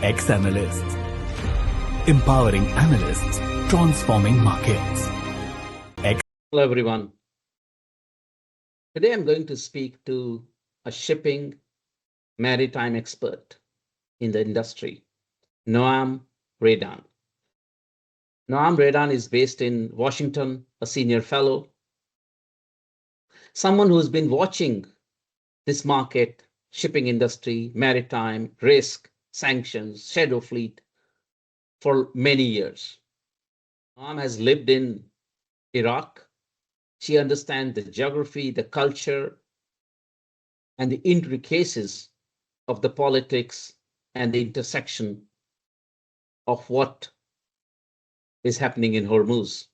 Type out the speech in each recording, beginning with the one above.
XAnalysts. Empowering analysts, transforming markets. Hello, everyone. Today, I'm going to speak to a shipping maritime expert in the industry, Noam Raydan. Noam Raydan is based in Washington, a senior fellow, someone who's been watching this market, shipping industry, maritime, risk, sanctions, shadow fleet for many years. Noam has lived in Iraq. She understands the geography, the culture, and the intricacies of the politics and the intersection of what is happening in Hormuz.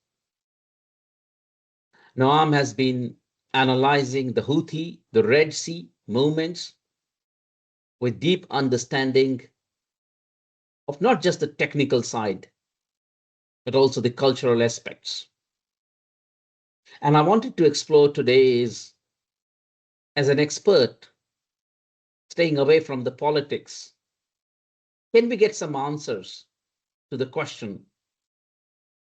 Noam has been analyzing the Houthi, the Red Sea movements with deep understanding of not just the technical side, but also the cultural aspects. And I wanted to explore today is, as an expert, staying away from the politics, can we get some answers to the question,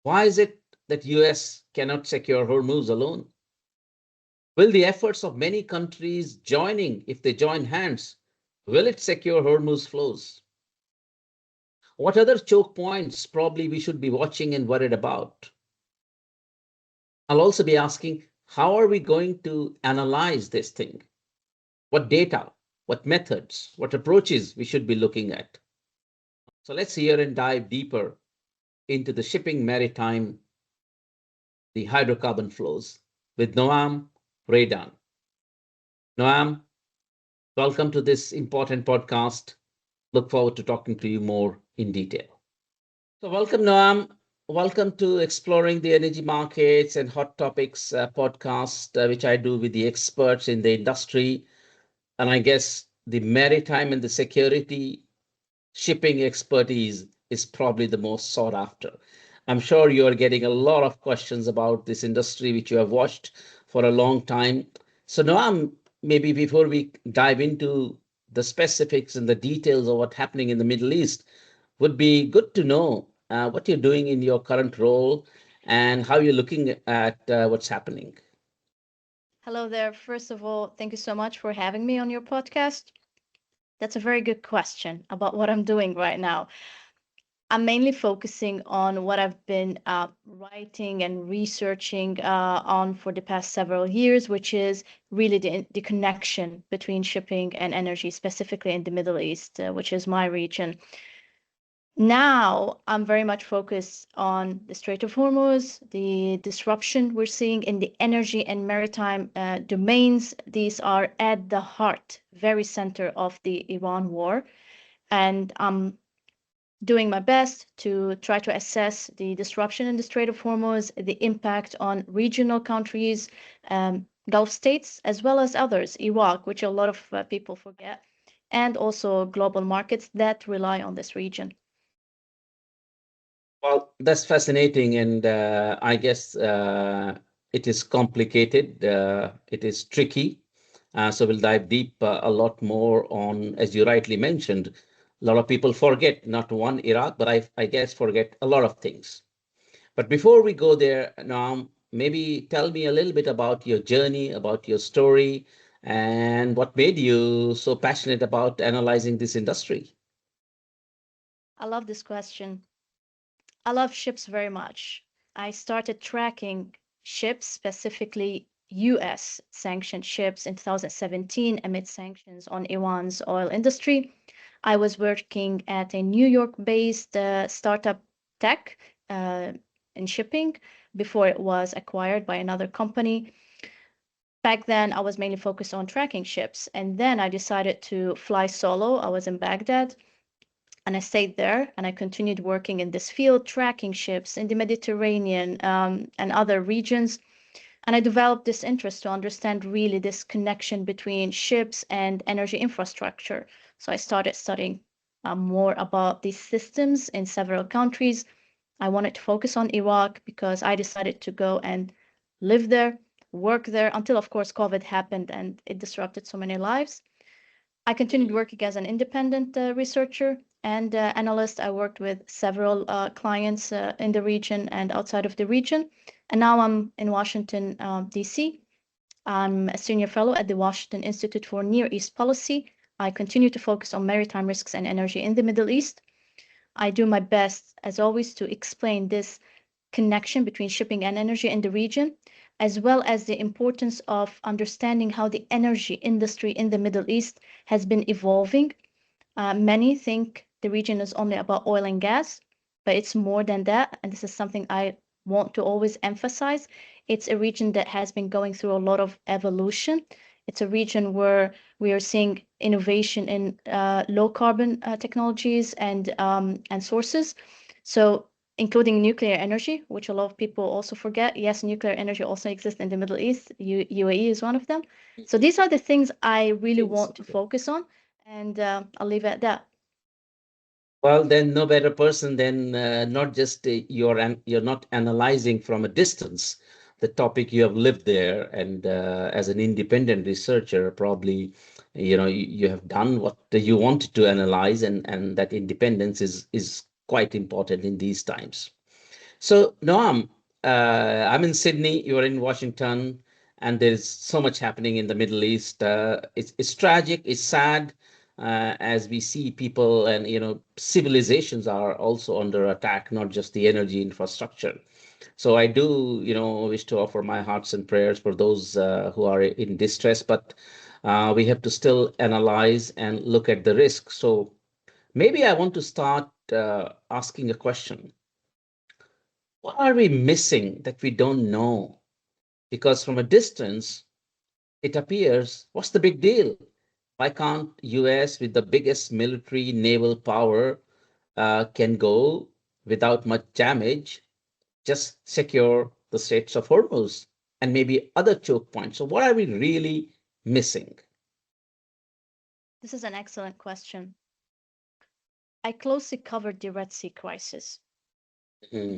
why is it that US cannot secure Hormuz alone? Will the efforts of many countries joining, if they join hands, will it secure Hormuz flows? What other choke points probably we should be watching and worried about? I'll also be asking, how are we going to analyze this thing? What data, what methods, what approaches we should be looking at? So let's hear and dive deeper into the shipping maritime, the hydrocarbon flows with Noam Raydan. Noam, welcome to this important podcast. Look forward to talking to you more in detail. So welcome, Noam. Welcome to Exploring the Energy Markets and Hot Topics podcast, which I do with the experts in the industry. And I guess the maritime and the security shipping expertise is probably the most sought after. I'm sure you are getting a lot of questions about this industry, which you have watched for a long time. So Noam, maybe before we dive into the specifics and the details of what's happening in the Middle East, would be good to know what you're doing in your current role and how you're looking at what's happening. Hello there. First of all, thank you so much for having me on your podcast. That's a very good question about what I'm doing right now. I'm mainly focusing on what I've been writing and researching on for the past several years, which is really the connection between shipping and energy, specifically in the Middle East, which is my region. Now, I'm very much focused on the Strait of Hormuz, the disruption we're seeing in the energy and maritime domains. These are at the heart, very center of the Iran war. And I'm doing my best to try to assess the disruption in the Strait of Hormuz, the impact on regional countries, Gulf states, as well as others, Iraq, which a lot of people forget, and also global markets that rely on this region. Well, that's fascinating, and I guess it is complicated. It is tricky. So we'll dive deep a lot more on, as you rightly mentioned, a lot of people forget not one Iraq, but I guess forget a lot of things. But before we go there, now maybe tell me a little bit about your journey, about your story, and what made you so passionate about analyzing this industry. I love this question. I love ships very much. I started tracking ships, specifically US sanctioned ships, in 2017 amid sanctions on Iran's oil industry. I was working at a New York-based startup tech in shipping before it was acquired by another company. Back then, I was mainly focused on tracking ships, and then I decided to fly solo. I was in Baghdad. And I stayed there and I continued working in this field, tracking ships in the Mediterranean and other regions. And I developed this interest to understand really this connection between ships and energy infrastructure. So I started studying more about these systems in several countries. I wanted to focus on Iraq because I decided to go and live there, work there until, of course, COVID happened and it disrupted so many lives. I continued working as an independent researcher and analyst. I worked with several clients in the region and outside of the region. And now I'm in Washington, D.C. I'm a senior fellow at the Washington Institute for Near East Policy. I continue to focus on maritime risks and energy in the Middle East. I do my best, as always, to explain this connection between shipping and energy in the region, as well as the importance of understanding how the energy industry in the Middle East has been evolving. Many think the region is only about oil and gas, but it's more than that. And this is something I want to always emphasize. It's a region that has been going through a lot of evolution. It's a region where we are seeing innovation in low carbon technologies and sources. So including nuclear energy, which a lot of people also forget. Yes, nuclear energy also exists in the Middle East. UAE is one of them. So these are the things I really want to focus on, and I'll leave it at that. Well, then no better person than not just you're not analyzing from a distance the topic. You have lived there, and as an independent researcher, probably you have done what you wanted to analyze, and that independence is quite important in these times. So, Noam, I'm in Sydney, you're in Washington, and there's so much happening in the Middle East. It's tragic, it's sad, as we see people and civilizations are also under attack, not just the energy infrastructure. So I do, wish to offer my hearts and prayers for those who are in distress, but we have to still analyze and look at the risk. So maybe I want to start asking a question. What are we missing that we don't know? Because from a distance, it appears, what's the big deal? Why can't US, with the biggest military naval power, can go without much damage, just secure the Straits of Hormuz and maybe other choke points? So what are we really missing? This is an excellent question. I closely covered the Red Sea crisis.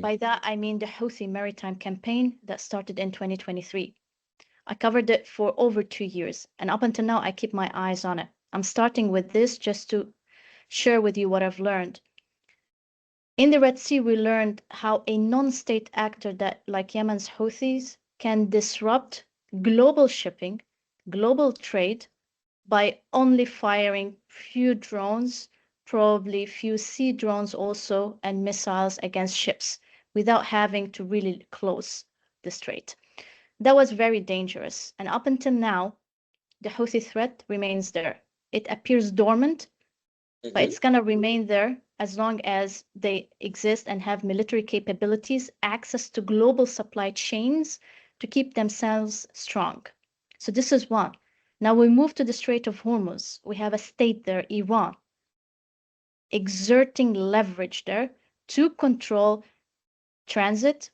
By that, I mean the Houthi maritime campaign that started in 2023. I covered it for over 2 years, and up until now, I keep my eyes on it. I'm starting with this just to share with you what I've learned. In the Red Sea, we learned how a non-state actor that, like Yemen's Houthis, can disrupt global shipping, global trade, by only firing few drones, probably few sea drones also, and missiles against ships, without having to really close the strait. That was very dangerous. And up until now, the Houthi threat remains there. It appears dormant, but it's going to remain there as long as they exist and have military capabilities, access to global supply chains to keep themselves strong. So this is one. Now we move to the Strait of Hormuz. We have a state there, Iran, exerting leverage there to control transit,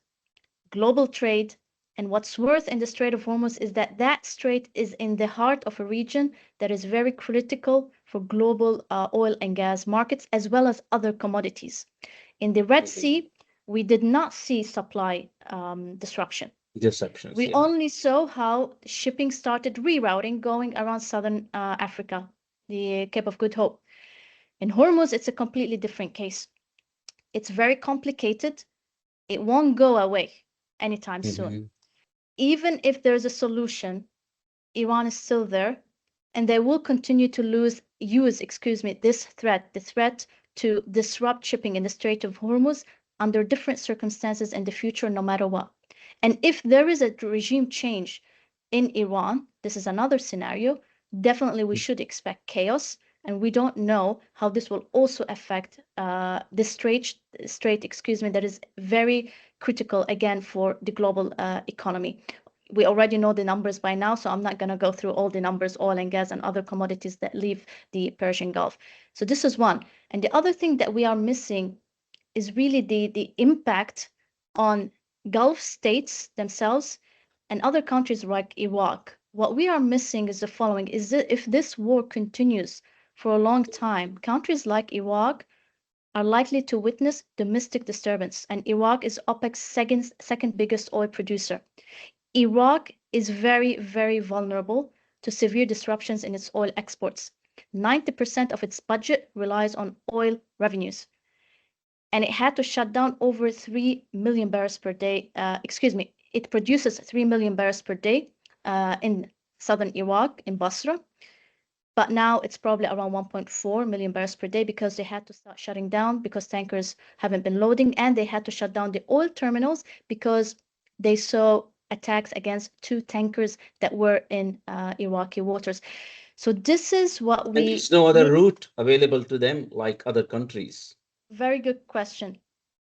global trade. And what's worth in the Strait of Hormuz is that that strait is in the heart of a region that is very critical for global oil and gas markets, as well as other commodities. In the Red Sea, we did not see supply disruption. Disruptions. We only saw how shipping started rerouting, going around southern Africa, the Cape of Good Hope. In Hormuz, it's a completely different case. It's very complicated. It won't go away anytime soon. Even if there's a solution, Iran is still there, and they will continue to use this threat, the threat to disrupt shipping in the Strait of Hormuz under different circumstances in the future, no matter what. And if there is a regime change in Iran, this is another scenario, definitely we should expect chaos. And we don't know how this will also affect the strait, that is very critical, again, for the global economy. We already know the numbers by now, so I'm not going to go through all the numbers, oil and gas and other commodities that leave the Persian Gulf. So this is one. And the other thing that we are missing is really the impact on Gulf states themselves and other countries like Iraq. What we are missing is the following, is that if this war continues for a long time, countries like Iraq are likely to witness domestic disturbance, and Iraq is OPEC's second biggest oil producer. Iraq is very, very vulnerable to severe disruptions in its oil exports. 90% of its budget relies on oil revenues. And it had to shut down over 3 million barrels per day. It produces 3 million barrels per day in southern Iraq, in Basra. But now it's probably around 1.4 million barrels per day because they had to start shutting down because tankers haven't been loading, and they had to shut down the oil terminals because they saw attacks against 2 tankers that were in Iraqi waters. So this is what And there's no other route available to them like other countries. Very good question.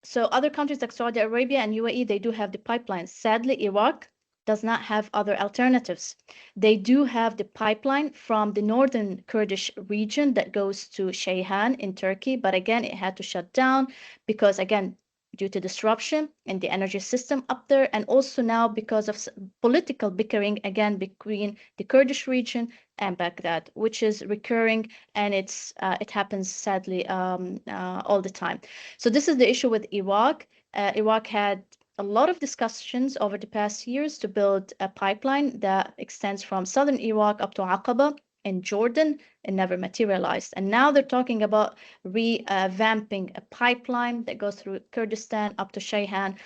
So other countries like Saudi Arabia and UAE, they do have the pipelines. Sadly, Iraq does not have other alternatives. They do have the pipeline from the northern Kurdish region that goes to Ceyhan in Turkey, but again, it had to shut down because, again, due to disruption in the energy system up there, and also now because of political bickering again between the Kurdish region and Baghdad, which is recurring, and it happens sadly all the time. So this is the issue with Iraq. Iraq had a lot of discussions over the past years to build a pipeline that extends from southern Iraq up to Aqaba in Jordan. It never materialized. And now they're talking about revamping a pipeline that goes through Kurdistan up to Ceyhan.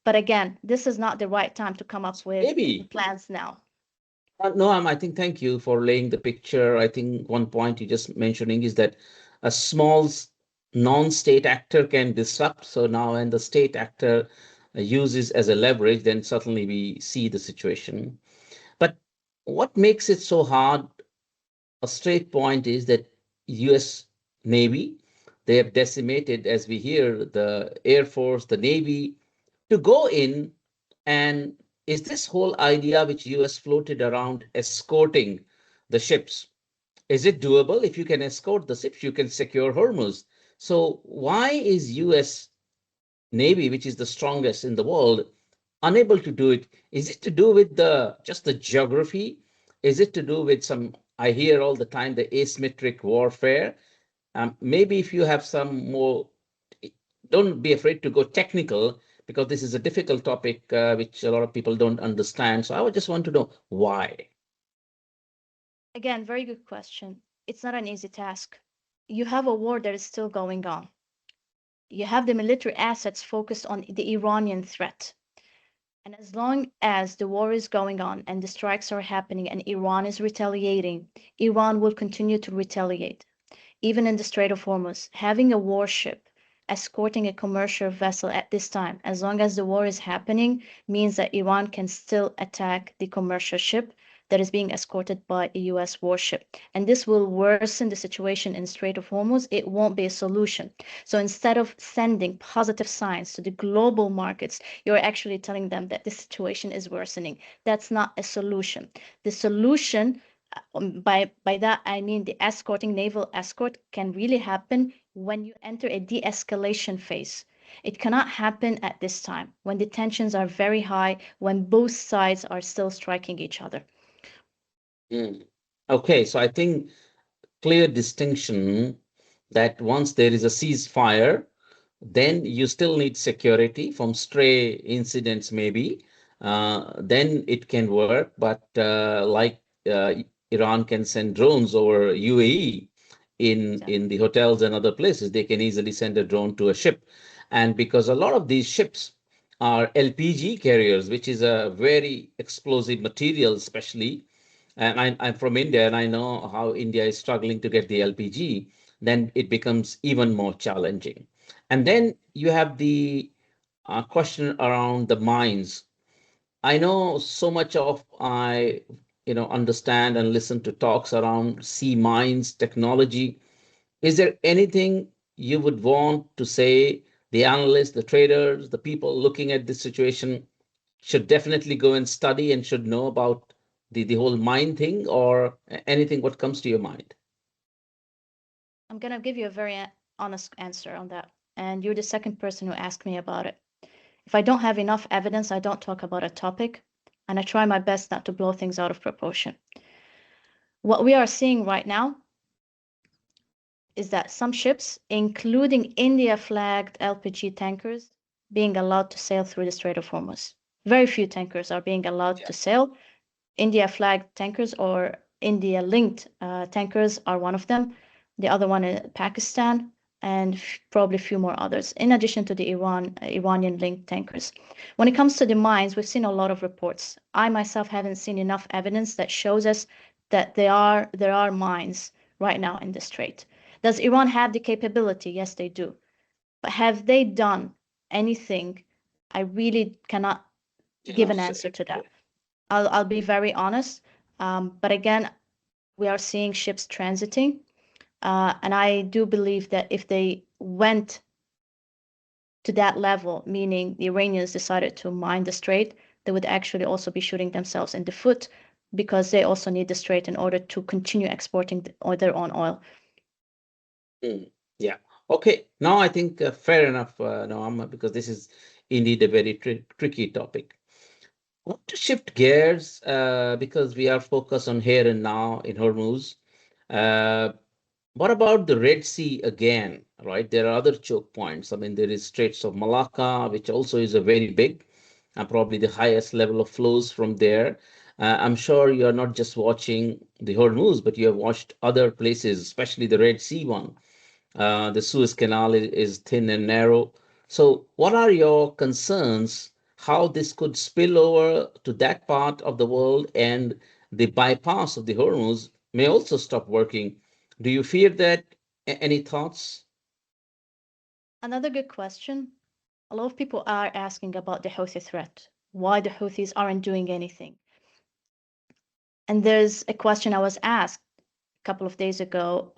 But again, this is not the right time to come up with plans now. Noam, I think thank you for laying the picture. I think one point you just mentioning is that a small non-state actor can disrupt. So now when the state actor uses as a leverage, then suddenly we see the situation. But what makes it so hard? A straight point is that US Navy, they have decimated, as we hear, the Air Force, the Navy, to go in. And is this whole idea which US floated around escorting the ships, is it doable? If you can escort the ships, you can secure Hormuz. So why is US Navy, which is the strongest in the world, unable to do it? Is it to do with just the geography? Is it to do with some, I hear all the time, the asymmetric warfare? Maybe if you have some more, don't be afraid to go technical, because this is a difficult topic which a lot of people don't understand. So I would just want to know why. Again, very good question. It's not an easy task. You have a war that is still going on. You have the military assets focused on the Iranian threat. And as long as the war is going on and the strikes are happening and Iran is retaliating, Iran will continue to retaliate. Even in the Strait of Hormuz, having a warship escorting a commercial vessel at this time, as long as the war is happening, means that Iran can still attack the commercial ship that is being escorted by a US warship. And this will worsen the situation in Strait of Hormuz. It won't be a solution. So instead of sending positive signs to the global markets, you're actually telling them that the situation is worsening. That's not a solution. The solution, by that I mean the escorting, naval escort, can really happen when you enter a de-escalation phase. It cannot happen at this time, when the tensions are very high, when both sides are still striking each other. Okay, so I think clear distinction that once there is a ceasefire, then you still need security from stray incidents, maybe. Then it can work, but Iran can send drones over UAE in the hotels and other places. They can easily send a drone to a ship. And because a lot of these ships are LPG carriers, which is a very explosive material, especially. And I'm from India, and I know how India is struggling to get the LPG. Then it becomes even more challenging. And then you have the question around the mines. I know so much of I understand and listen to talks around sea mines technology. Is there anything you would want to say the analysts, the traders, the people looking at this situation should definitely go and study and should know about the whole mine thing, or anything what comes to your mind? I'm going to give you a very honest answer on that. And you're the second person who asked me about it. If I don't have enough evidence, I don't talk about a topic, and I try my best not to blow things out of proportion. What we are seeing right now is that some ships, including India-flagged LPG tankers, being allowed to sail through the Strait of Hormuz. Very few tankers are being allowed to sail. India-flagged tankers or India-linked tankers are one of them. The other one is Pakistan, and probably a few more others, in addition to the Iranian-linked tankers. When it comes to the mines, we've seen a lot of reports. I myself haven't seen enough evidence that shows us that there are mines right now in the strait. Does Iran have the capability? Yes, they do. But have they done anything? I really cannot give an answer to that. I'll be very honest. But again, we are seeing ships transiting. And I do believe that if they went to that level, meaning the Iranians decided to mine the strait, they would actually also be shooting themselves in the foot because they also need the strait in order to continue exporting their own oil. Yeah. Okay. Now I think fair enough, Noam, because this is indeed a very tricky topic. I want to shift gears because we are focused on here and now in Hormuz. What about the Red Sea again, right? There are other choke points. I mean, there is Straits of Malacca, which also is a very big and probably the highest level of flows from there. I'm sure you are not just watching the Hormuz, but you have watched other places, especially the Red Sea one. The Suez Canal is thin and narrow. So what are your concerns how this could spill over to that part of the world, and the bypass of the Hormuz may also stop working? Do you fear that? Any thoughts? Another good question. A lot of people are asking about the Houthi threat, why the Houthis aren't doing anything. And there's a question I was asked a couple of days ago,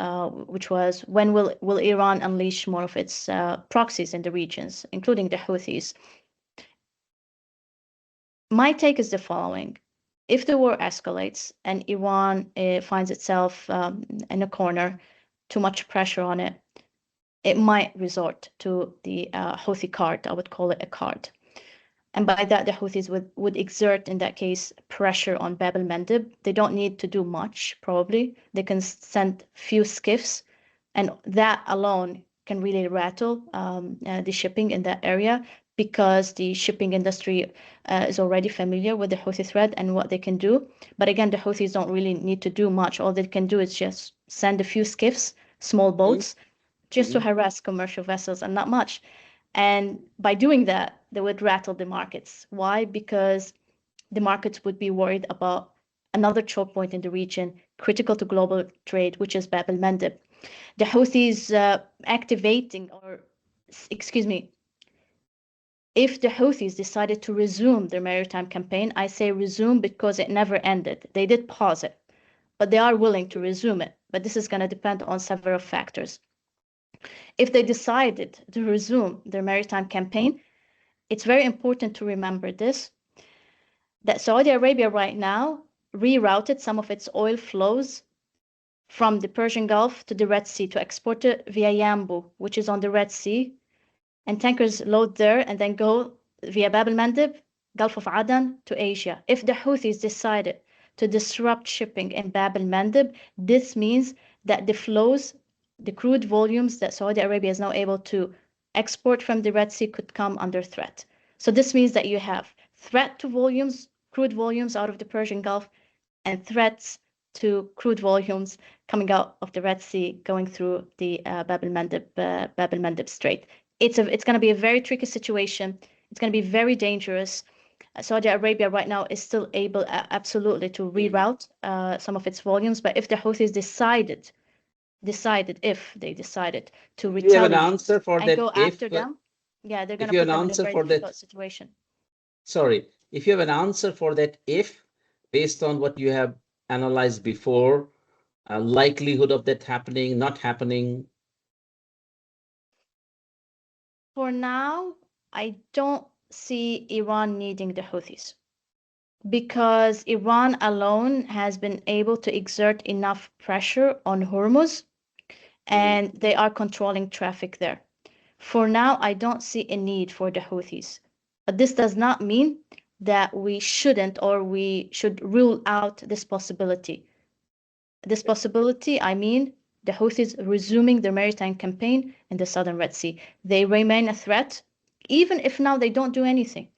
which was, when will Iran unleash more of its proxies in the regions, including the Houthis? My take is the following. If the war escalates and Iran finds itself in a corner, too much pressure on it, it might resort to the Houthi card. I would call it a card. And by that, the Houthis would exert, in that case, pressure on Bab el-Mandeb. They don't need to do much, probably. They can send few skiffs, and that alone can really rattle the shipping in that area, because the shipping industry is already familiar with the Houthi threat and what they can do. But again, the Houthis don't really need to do much. All they can do is just send a few skiffs, small boats, just to harass commercial vessels, and not much. And by doing that, they would rattle the markets. Why? Because the markets would be worried about another choke point in the region, critical to global trade, which is Bab el-Mandeb. The Houthis if the Houthis decided to resume their maritime campaign, I say resume because it never ended. They did pause it, but they are willing to resume it. But this is going to depend on several factors. If they decided to resume their maritime campaign, it's very important to remember this, that Saudi Arabia right now rerouted some of its oil flows from the Persian Gulf to the Red Sea to export it via Yanbu, which is on the Red Sea, and tankers load there and then go via Bab el-Mandeb, Gulf of Aden to Asia. If the Houthis decided to disrupt shipping in Bab el-Mandeb, this means that the flows, the crude volumes that Saudi Arabia is now able to export from the Red Sea could come under threat. So this means that you have threat to volumes, crude volumes out of the Persian Gulf, and threats to crude volumes coming out of the Red Sea going through the Bab el-Mandeb Strait. It's going to be a very tricky situation. It's going to be very dangerous. Saudi Arabia right now is still able absolutely to reroute some of its volumes, but if the Houthis decided to retaliate, you have an answer for and that go after them, yeah, they're going to put them in a very difficult situation. Sorry, if you have an answer for that, if based on what you have analyzed before, likelihood of that happening, not happening? For now, I don't see Iran needing the Houthis, because Iran alone has been able to exert enough pressure on Hormuz, and they are controlling traffic there. For now, I don't see a need for the Houthis. But this does not mean that we shouldn't, or we should rule out this possibility. This possibility, I mean, the Houthis resuming their maritime campaign in the southern Red Sea. They remain a threat, even if now they don't do anything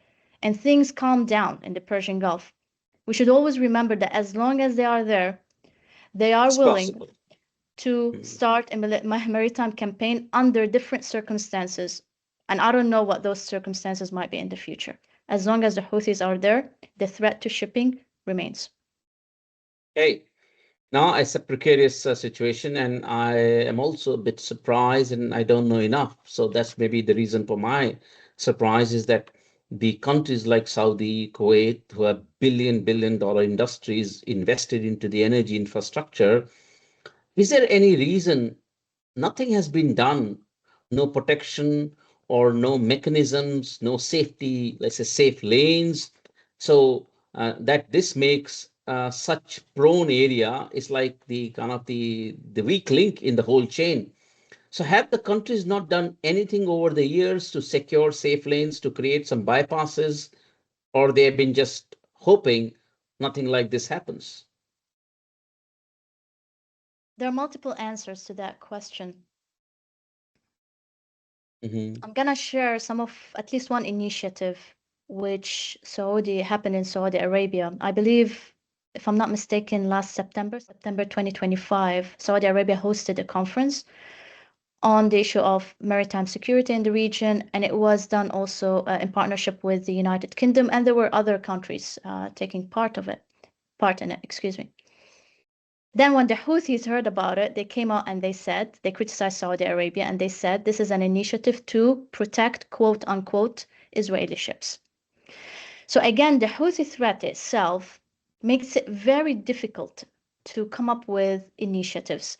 and things calm down in the Persian Gulf. We should always remember that as long as they are there, They are It's willing possible. to start a maritime campaign under different circumstances. And I don't know what those circumstances might be in the future. As long as the Houthis are there, the threat to shipping remains. Hey, now it's a precarious situation, and I am also a bit surprised, and I don't know enough. So that's maybe the reason for my surprise is that the countries like Saudi, Kuwait, who have billion dollar industries invested into the energy infrastructure, is there any reason nothing has been done? No protection or no mechanisms, no safety, let's say safe lanes. So that this makes such prone area is like the kind of the weak link in the whole chain. So have the countries not done anything over the years to secure safe lanes, to create some bypasses, or they have been just hoping nothing like this happens? There are multiple answers to that question. Mm-hmm. I'm gonna share some of at least one initiative which Saudi happened in Saudi Arabia. I believe, if I'm not mistaken, last September 2025, Saudi Arabia hosted a conference on the issue of maritime security in the region, and it was done also in partnership with the United Kingdom, and there were other countries taking part in it, excuse me. Then when the Houthis heard about it, they came out and they criticized Saudi Arabia and they said this is an initiative to protect, quote unquote, Israeli ships. So again, the Houthi threat itself makes it very difficult to come up with initiatives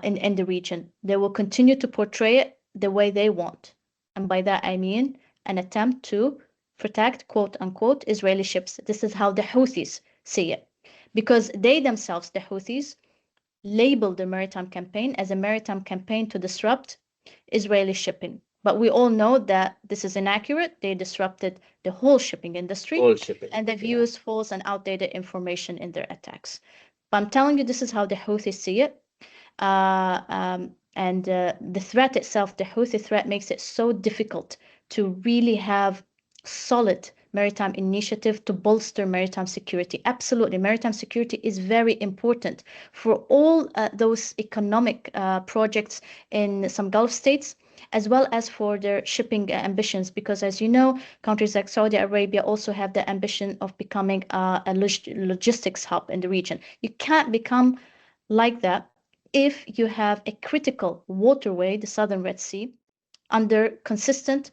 in the region. They will continue to portray it the way they want. And by that, I mean an attempt to protect, quote unquote, Israeli ships. This is how the Houthis see it. Because they themselves, the Houthis, label the maritime campaign as a maritime campaign to disrupt Israeli shipping. But we all know that this is inaccurate. They disrupted the whole shipping industry All shipping. and they've used false and outdated information in their attacks. But I'm telling you, this is how the Houthis see it. The threat itself, the Houthi threat, makes it so difficult to really have solid maritime initiative to bolster maritime security. Absolutely, maritime security is very important for all those economic projects in some Gulf states, as well as for their shipping ambitions, because as you know, countries like Saudi Arabia also have the ambition of becoming a logistics hub in the region. You can't become like that if you have a critical waterway, the southern Red Sea, under consistent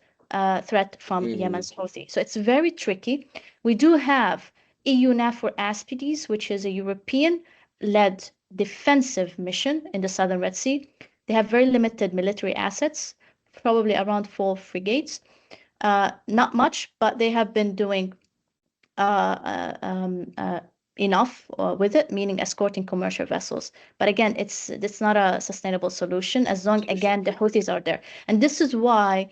threat from Yemen's Houthi. So it's very tricky. We do have EU NAVFOR Aspides, which is a European-led defensive mission in the southern Red Sea. They have very limited military assets, probably around 4 frigates. Not much, but they have been doing enough with it, meaning escorting commercial vessels. But again, it's not a sustainable solution as long, again, the Houthis are there. And this is why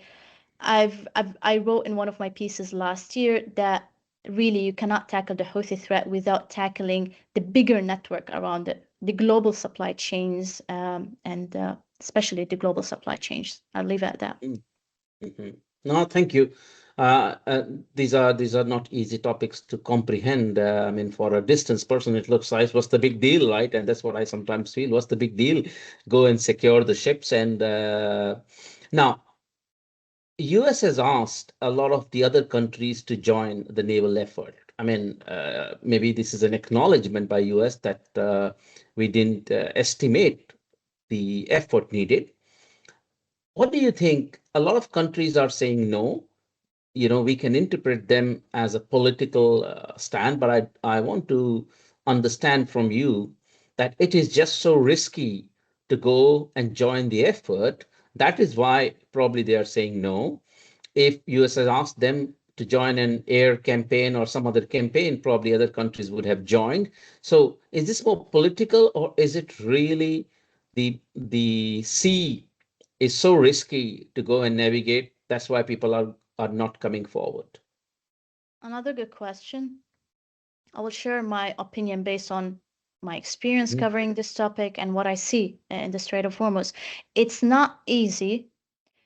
I wrote in one of my pieces last year that really you cannot tackle the Houthi threat without tackling the bigger network around it, the global supply chains, and especially the global supply chains. I'll leave it at that. Mm-hmm. No, thank you. These are not easy topics to comprehend. I mean, for a distance person, it looks like what's the big deal, right? And that's what I sometimes feel. What's the big deal? Go and secure the ships. And now, US has asked a lot of the other countries to join the naval effort. I mean, maybe this is an acknowledgement by US that we didn't estimate the effort needed. What do you think? A lot of countries are saying no. You know, we can interpret them as a political stand, but I want to understand from you that it is just so risky to go and join the effort. That is why probably they are saying no. If US has asked them to join an air campaign or some other campaign, probably other countries would have joined. So is this more political, or is it really the sea is so risky to go and navigate? That's why people are not coming forward. Another good question. I will share my opinion based on my experience covering this topic and what I see in the Strait of Hormuz. It's not easy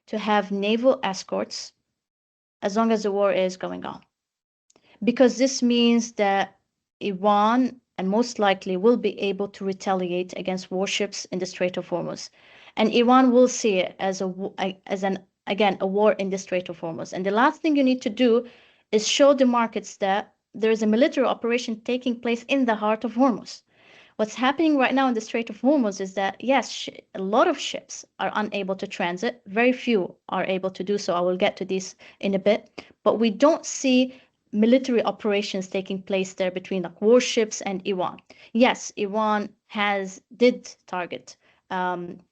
to have naval escorts as long as the war is going on, because this means that Iran and most likely will be able to retaliate against warships in the Strait of Hormuz. And Iran will see it as a war in the Strait of Hormuz. And the last thing you need to do is show the markets that there is a military operation taking place in the heart of Hormuz. What's happening right now in the Strait of Hormuz is that, yes, a lot of ships are unable to transit. Very few are able to do so. I will get to this in a bit. But we don't see military operations taking place there between like warships and Iran. Yes, Iran did target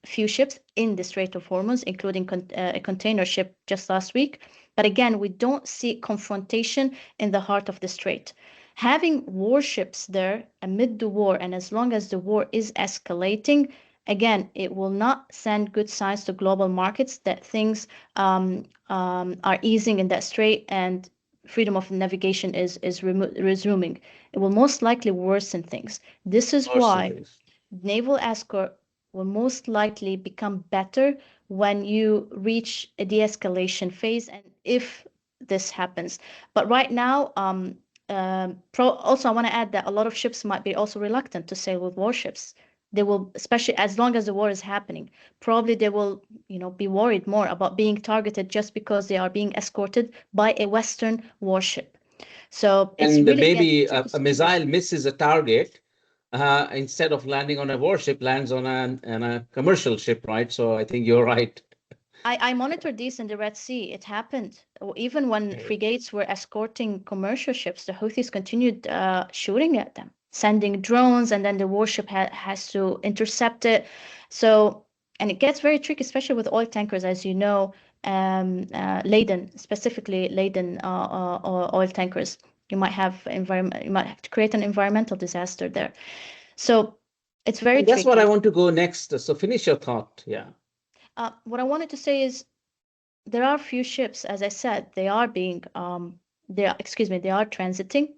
few ships in the Strait of Hormuz, including a container ship just last week. But again, we don't see confrontation in the heart of the strait. Having warships there amid the war, and as long as the war is escalating, again, it will not send good signs to global markets that things are easing in that strait and freedom of navigation is resuming. It will most likely worsen things. This is why naval escort will most likely become better when you reach a de-escalation phase, and if this happens. But right now, also I want to add that a lot of ships might be also reluctant to sail with warships. They will, especially as long as the war is happening, probably they will, be worried more about being targeted just because they are being escorted by a Western warship. So it's and really maybe a missile misses a target. Instead of landing on a warship, lands on a commercial ship, right? So I think you're right. I monitored this in the Red Sea. It happened. Even when frigates were escorting commercial ships, the Houthis continued shooting at them, sending drones, and then the warship has to intercept it. So, and it gets very tricky, especially with oil tankers, as you know, specifically laden oil tankers. You might have to create an environmental disaster there. So it's very That's tricky. what I want to go next. So finish your thought. Yeah. What I wanted to say is there are few ships, as I said, they are transiting.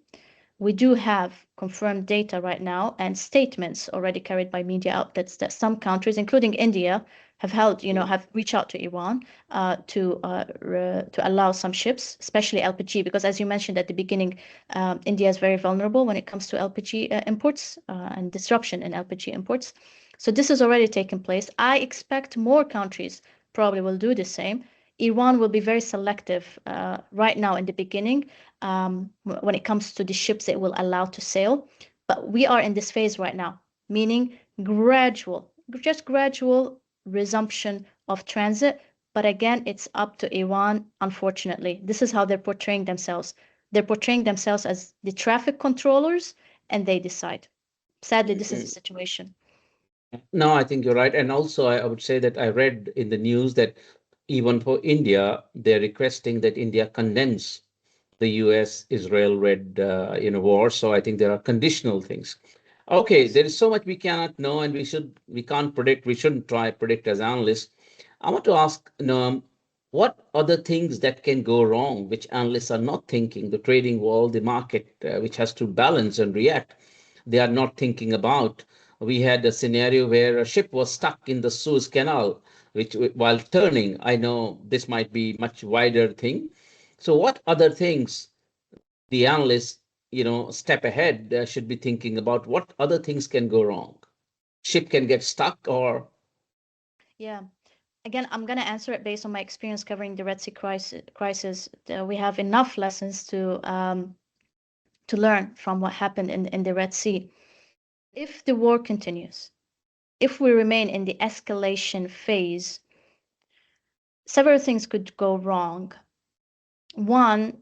We do have confirmed data right now and statements already carried by media outlets that some countries, including India, have reached out to Iran to allow some ships, especially LPG, because as you mentioned at the beginning, India is very vulnerable when it comes to LPG imports and disruption in LPG imports. So this has already taken place. I expect more countries probably will do the same. Iran will be very selective right now in the beginning when it comes to the ships it will allow to sail. But we are in this phase right now, meaning gradual resumption of transit. But again, it's up to Iran, unfortunately. This is how they're portraying themselves. They're portraying themselves as the traffic controllers, and they decide. Sadly, this is the situation. No, I think you're right. And also, I would say that I read in the news that even for India, they're requesting that India condense the US-Israel Red war. So I think there are conditional things. Okay, Yes. there is so much we cannot know, and we can't predict. We shouldn't try predict as analysts. I want to ask Noam, what other things that can go wrong, which analysts are not thinking, the trading world, the market, which has to balance and react, they are not thinking about. We had a scenario where a ship was stuck in the Suez Canal, which while turning, I know this might be much wider thing. So what other things the analysts, step ahead should be thinking about? What other things can go wrong? Ship can get stuck, or Yeah. Again, I'm going to answer it based on my experience covering the Red Sea crisis. We have enough lessons to learn from what happened in the Red Sea. If the war continues, if we remain in the escalation phase, several things could go wrong. One,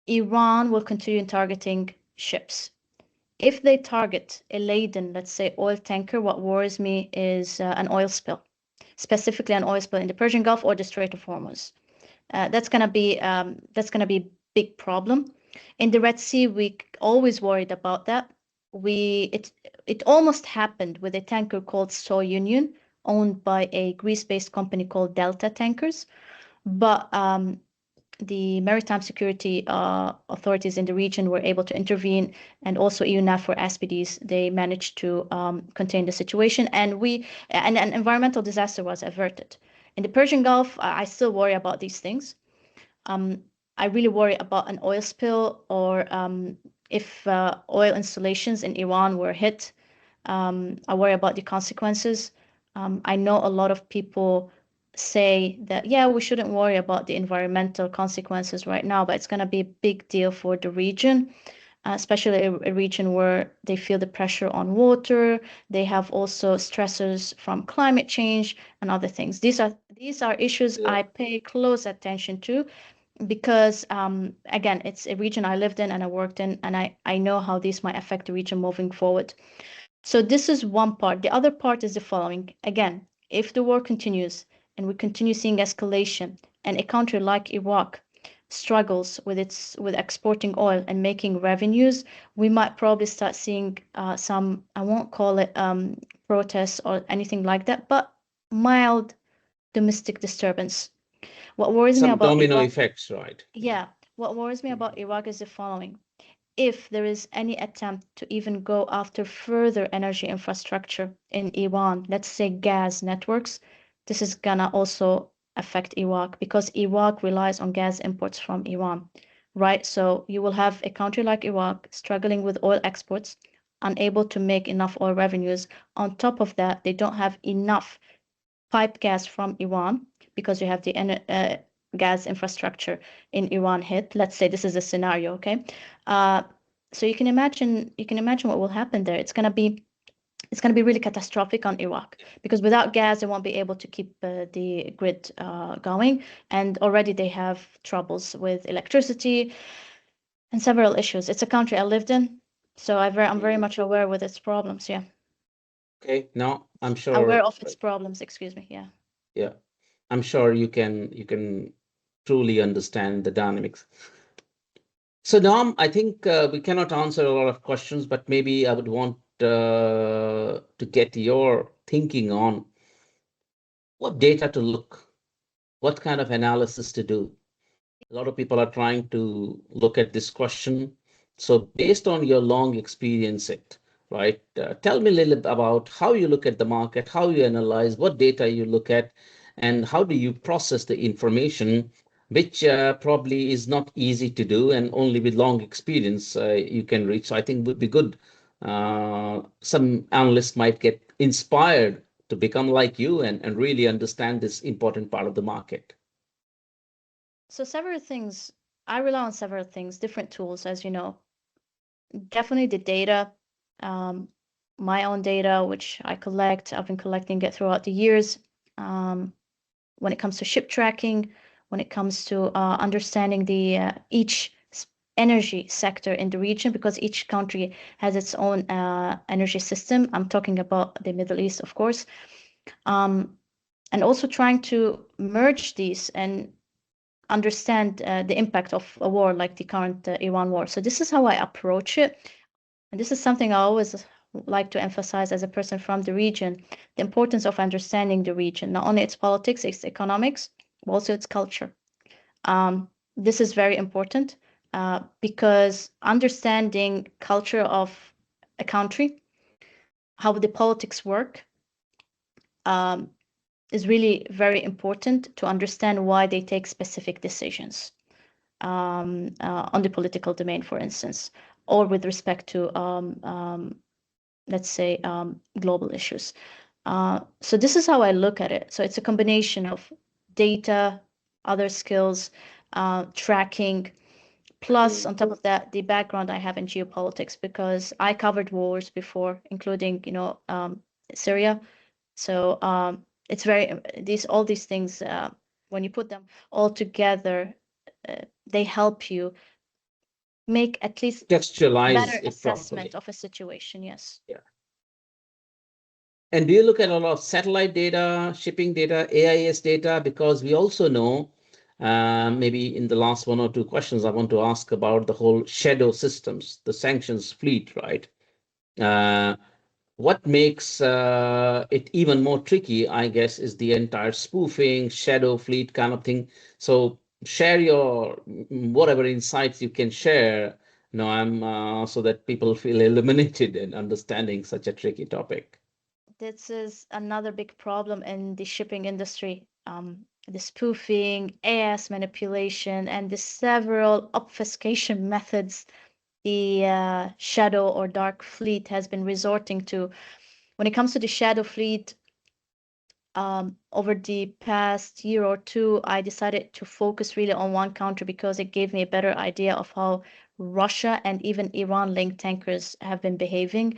Iran will continue targeting ships. If they target a laden, let's say, oil tanker, what worries me is an oil spill, specifically an oil spill in the Persian Gulf or the Strait of Hormuz. That's gonna be a big problem. In the Red Sea, we always worried about that. It almost happened with a tanker called Soy Union, owned by a Greece-based company called Delta Tankers, but the maritime security authorities in the region were able to intervene, and also EUNAVFOR ASPIDES, they managed to contain the situation, and an environmental disaster was averted. In the Persian Gulf, I still worry about these things. I really worry about an oil spill or if oil installations in Iran were hit. I worry about the consequences. I know a lot of people say that, yeah, we shouldn't worry about the environmental consequences right now, but it's going to be a big deal for the region, especially a region where they feel the pressure on water. They have also stressors from climate change and other things. These are issues Yeah. I pay close attention to because again, it's a region I lived in and I worked in, and I know how these might affect the region moving forward. So this is one part. The other part is the following. Again, if the war continues and we continue seeing escalation, and a country like Iraq struggles with exporting oil and making revenues, we might probably start seeing some, I won't call it protests or anything like that, but mild domestic disturbance. What worries me Some about domino Iraq, effects, right? yeah, what worries me about Iraq is the following. If there is any attempt to even go after further energy infrastructure in Iran, let's say gas networks, this is gonna also affect Iraq because Iraq relies on gas imports from Iran, right? So you will have a country like Iraq struggling with oil exports, unable to make enough oil revenues. On top of that, they don't have enough pipe gas from Iran because you have the gas infrastructure in Iran hit. Let's say this is a scenario, okay? Uh, so you can imagine what will happen there. It's gonna be really catastrophic on Iraq because without gas, they won't be able to keep the grid going, and already they have troubles with electricity and several issues. It's a country I lived in, so I'm very much aware with its problems. Yeah, Okay, now I'm aware sure, of its problems. Excuse me. Yeah. yeah, I'm sure you can truly understand the dynamics. So Noam, I think we cannot answer a lot of questions, but maybe I would want to get your thinking on what data to look, what kind of analysis to do. A lot of people are trying to look at this question. So based on your long experience, right, tell me a little bit about how you look at the market, how you analyze, what data you look at, and how do you process the information, which probably is not easy to do, and only with long experience you can reach. So I think would be good. Some analysts might get inspired to become like you and really understand this important part of the market. So several things, I rely on several things, different tools, as you know. Definitely the data, um, my own data, which I collect. I've been collecting it throughout the years. When it comes to ship tracking, when it comes to understanding the each energy sector in the region, because each country has its own energy system. I'm talking about the Middle East, of course. And also trying to merge these and understand the impact of a war like the current Iran war. So this is how I approach it. And this is something I always like to emphasize as a person from the region, the importance of understanding the region, not only its politics, its economics, but also its culture. This is very important because understanding culture of a country, how the politics work, um, is really very important to understand why they take specific decisions on the political domain, for instance, or with respect to, let's say, global issues. So this is how I look at it. So it's a combination of data, other skills, tracking, plus on top of that, the background I have in geopolitics because I covered wars before, including, Syria. So it's very all these things when you put them all together, they help you make at least Textualize better it assessment properly. of a situation. Yes. Yeah. And do you look at a lot of satellite data, shipping data, AIS data? Because we also know, maybe in the last one or two questions, I want to ask about the whole shadow systems, the sanctions fleet, right? Uh, what makes it even more tricky, I guess, is the entire spoofing, shadow fleet kind of thing. So share your whatever insights you can share, Noam, so that people feel illuminated in understanding such a tricky topic. This is another big problem in the shipping industry. The spoofing, AS manipulation, and the several obfuscation methods the shadow or dark fleet has been resorting to. When it comes to the shadow fleet, over the past year or two, I decided to focus really on one country because it gave me a better idea of how Russia and even Iran-linked tankers have been behaving.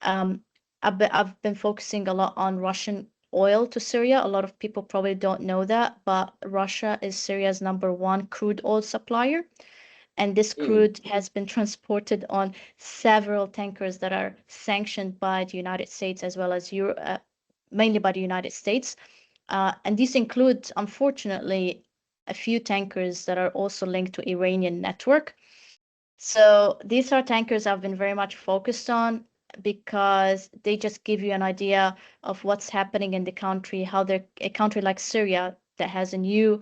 I've been focusing a lot on Russian oil to Syria. A lot of people probably don't know that, but Russia is Syria's #1 crude oil supplier. And this crude has been transported on several tankers that are sanctioned by the United States as well as Europe, mainly by the United States. And these include, unfortunately, a few tankers that are also linked to Iranian network. So these are tankers I've been very much focused on because they just give you an idea of what's happening in the country, how a country like Syria that has a new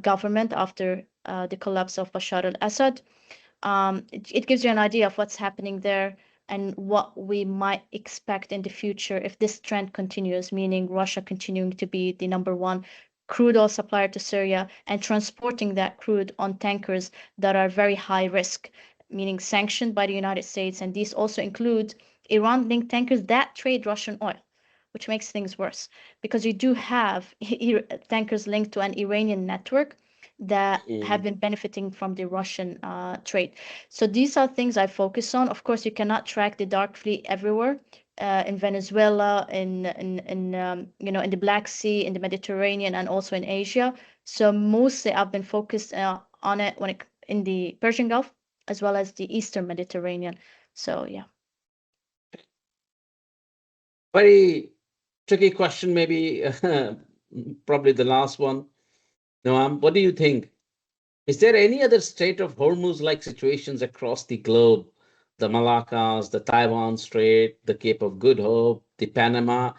government after the collapse of Bashar al-Assad. It gives you an idea of what's happening there and what we might expect in the future if this trend continues, meaning Russia continuing to be the #1 crude oil supplier to Syria and transporting that crude on tankers that are very high risk, meaning sanctioned by the United States. And these also include Iran-linked tankers that trade Russian oil, which makes things worse because you do have tankers linked to an Iranian network that have been benefiting from the Russian trade. So these are things I focus on. Of course, you cannot track the dark fleet everywhere. In Venezuela, in the Black Sea, in the Mediterranean, and also in Asia. So mostly I've been focused on it in the Persian Gulf as well as the Eastern Mediterranean. So yeah. Very tricky question, maybe probably the last one. Noam, what do you think? Is there any other Strait of Hormuz-like situations across the globe? The Malaccas, the Taiwan Strait, the Cape of Good Hope, the Panama,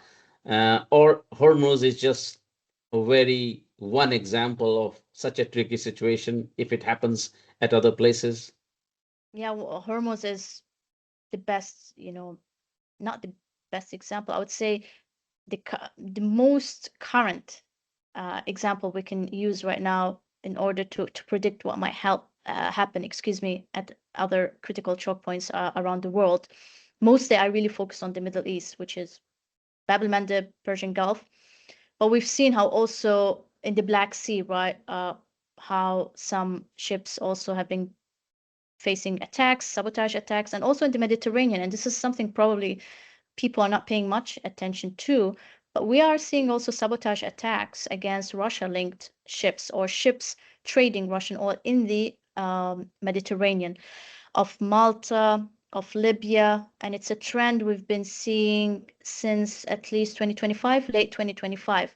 or Hormuz is just a very one example of such a tricky situation if it happens at other places? Yeah, well, Hormuz is the best, not the best example. I would say the most current example we can use right now in order to predict what might happen, at other critical choke points around the world. Mostly, I really focus on the Middle East, which is Bab el-Mandeb, Persian Gulf. But we've seen how also in the Black Sea, right, how some ships also have been facing attacks, sabotage attacks, and also in the Mediterranean. And this is something probably people are not paying much attention to, but we are seeing also sabotage attacks against Russia-linked ships or ships trading Russian oil in the Mediterranean, of Malta, of Libya, and it's a trend we've been seeing since at least 2025, late 2025.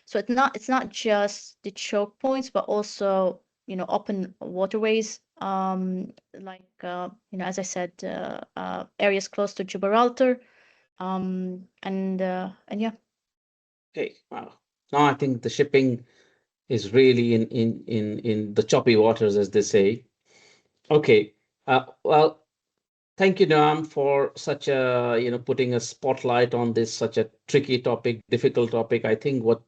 So it's not just the choke points, but also open waterways, as I said, areas close to Gibraltar, and yeah. Okay, wow. Now I think the shipping is really in the choppy waters, as they say. Okay, well, thank you, Noam, for such a putting a spotlight on this such a tricky topic, difficult topic. I think what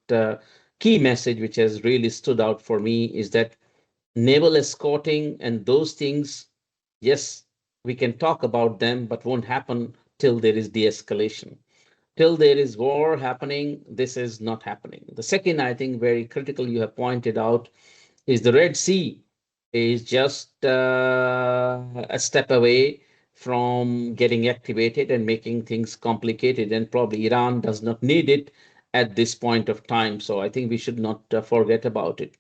key message which has really stood out for me is that naval escorting and those things, yes, we can talk about them, but won't happen till there is de-escalation. Till there is war happening, this is not happening. The second, I think, very critical you have pointed out is the Red Sea is just a step away from getting activated and making things complicated. And probably Iran does not need it at this point of time. So I think we should not forget about it.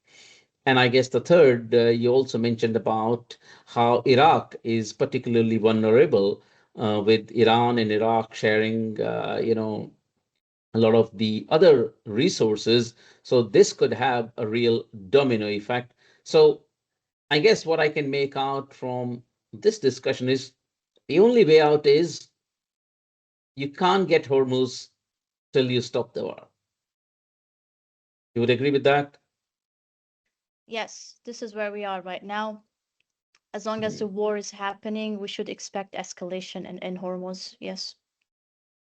And I guess the third, you also mentioned about how Iraq is particularly vulnerable with Iran and Iraq sharing, a lot of the other resources. So this could have a real domino effect. So I guess what I can make out from this discussion is the only way out is you can't get Hormuz till you stop the war. You would agree with that? Yes, this is where we are right now. As long as the war is happening, we should expect escalation in Hormuz. Yes.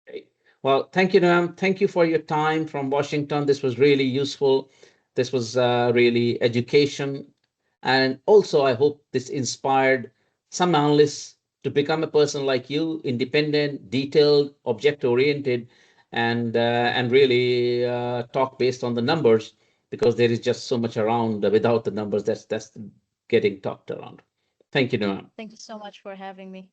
Okay. Well, thank you, Noam. Thank you for your time from Washington. This was really useful. This was really education. And also, I hope this inspired some analysts to become a person like you, independent, detailed, object-oriented, and really talk based on the numbers, because there is just so much around without the numbers that's getting talked around. Thank you, Noam. Thank you so much for having me.